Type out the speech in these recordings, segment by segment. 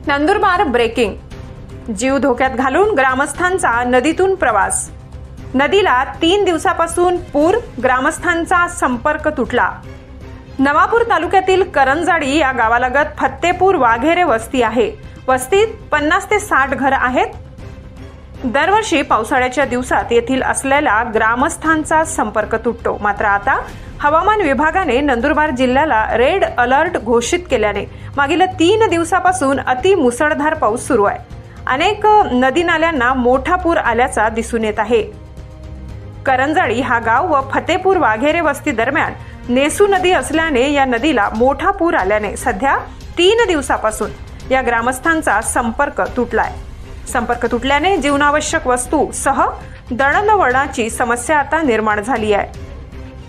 Nandurbar breaking. जीव धोक्यात घालून ग्रामस्थांचा नदीतून प्रवास. नदीला 3 दिवसापासून पूर, ग्रामस्थांचा संपर्क तुटला. नवापूर तालुक्यातील करंजाडी या गावालगत फत्तेपूर वाघेरे वस्ती आहे. वस्तीत 50 ते 60 घर आहेत. दरवर्षी पावसाळ्याच्या दिवसात येथील असलेल्या ग्रामस्थांचा संपर्क तुटतो. मात्र आता हवामान विभागाने नंदुरबार जिल्ह्याला रेड अलर्ट घोषित केल्याने मागील 3 दिवसापासून अति मुसळधार पाऊस सुरू आहे. अनेक नदी नाल्यांना मोठा पूर आल्याचा दिसून येत आहे. करंजाडी हा गाव व फतेपूर वाघेरे वस्ती दरम्यान नेसू नदी असल्याने या नदीला मोठा पूर आल्याने सध्या 3 दिवसापासून या ग्रामस्थांचा संपर्क तुटलाय. संपर्क तुटल्याने जीवनावश्यक वस्तू सह दळणवळणाची समस्या आता निर्माण झाली आहे.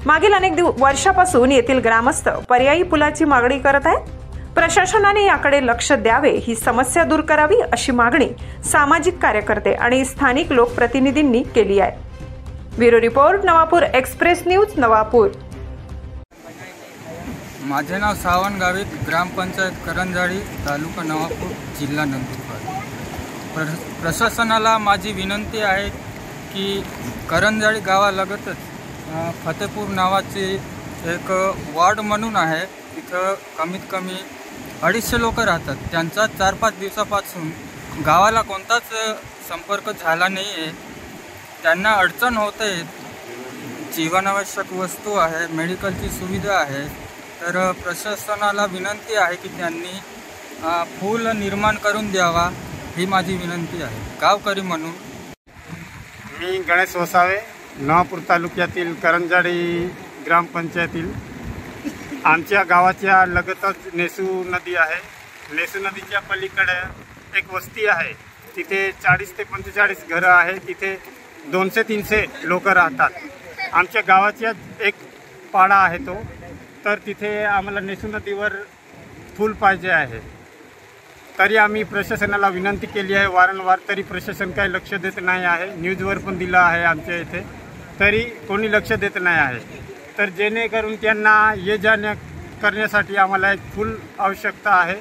मागील अनेक वर्षापासून येथील ग्रामस्थ पर्यायी पुलाची मागणी करत आहेत. प्रशासनाने याकडे लक्ष द्यावे, ही समस्या दूर करावी अशी मागणी सामाजिक कार्यकर्ते आणि स्थानिक लोकप्रतिनिधींनी केली आहे. Bureau report, Navapur express news, Navapur. माझे नाव सावंत गावित, ग्रामपंचायत करंजाडी, तालुका नवापूर, जिल्हा नंदुरबार. प्रशासनाला माझी विनंती आहे की करंजाडी गावालगतच फतेपूर नावाची एक वॉर्ड म्हणून आहे. तिथं कमीत कमी 250 लोक राहतात. त्यांचा 4-5 दिवसापासून गावाला कोणताच संपर्क झाला नाही आहे. त्यांना अडचण होते. जीवनावश्यक वस्तू आहे, मेडिकलची सुविधा आहे. तर प्रशासनाला विनंती आहे की त्यांनी पूल निर्माण करून द्यावा, ही माझी विनंती आहे गावकरी म्हणून. मी गणेश वसावे, नवापूर तालुक्यातील करंजाडी ग्रामपंचायतील. आमच्या गावाच्या लगतच नेसू नदी आहे. नेसू नदीच्या पलीकडे एक वस्ती आहे. तिथे 40 ते 45 घरं आहे. तिथे 200-300 लोक राहतात. आमच्या गावाच्या एक पाडा आहे तो. तर तिथे आम्हाला नेसू नदीवर पूल पाहिजे आहे. तरी आम्ही प्रशासनाला विनंती केली आहे वारंवार, तरी प्रशासन काही लक्ष देत नाही आहे. न्यूजवर पण दिलं आहे आमच्या इथे, तरी कोणी लक्ष देत नाही आहे. तर जेणेकरून त्यांना ये जाण्या करण्यासाठी आम्हाला एक पूल आवश्यकता आहे.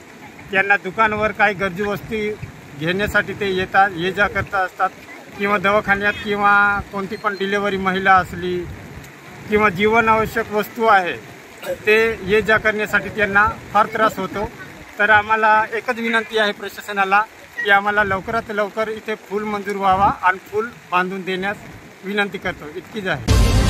त्यांना दुकानावर काही गरजू वस्तू घेण्यासाठी ते येतात, ये जा करता असतात, किंवा दवाखान्यात किंवा कोणती पण डिलेवरी महिला असली किंवा जीवनावश्यक वस्तू आहे ते ये जा करण्यासाठी त्यांना फार त्रास होतो. तर आम्हाला एकच विनंती आहे प्रशासनाला की आम्हाला लवकरात लवकर इथे पूल मंजूर व्हावा आणि पूल बांधून देण्यास विनंती करतो. इतकीच आहे.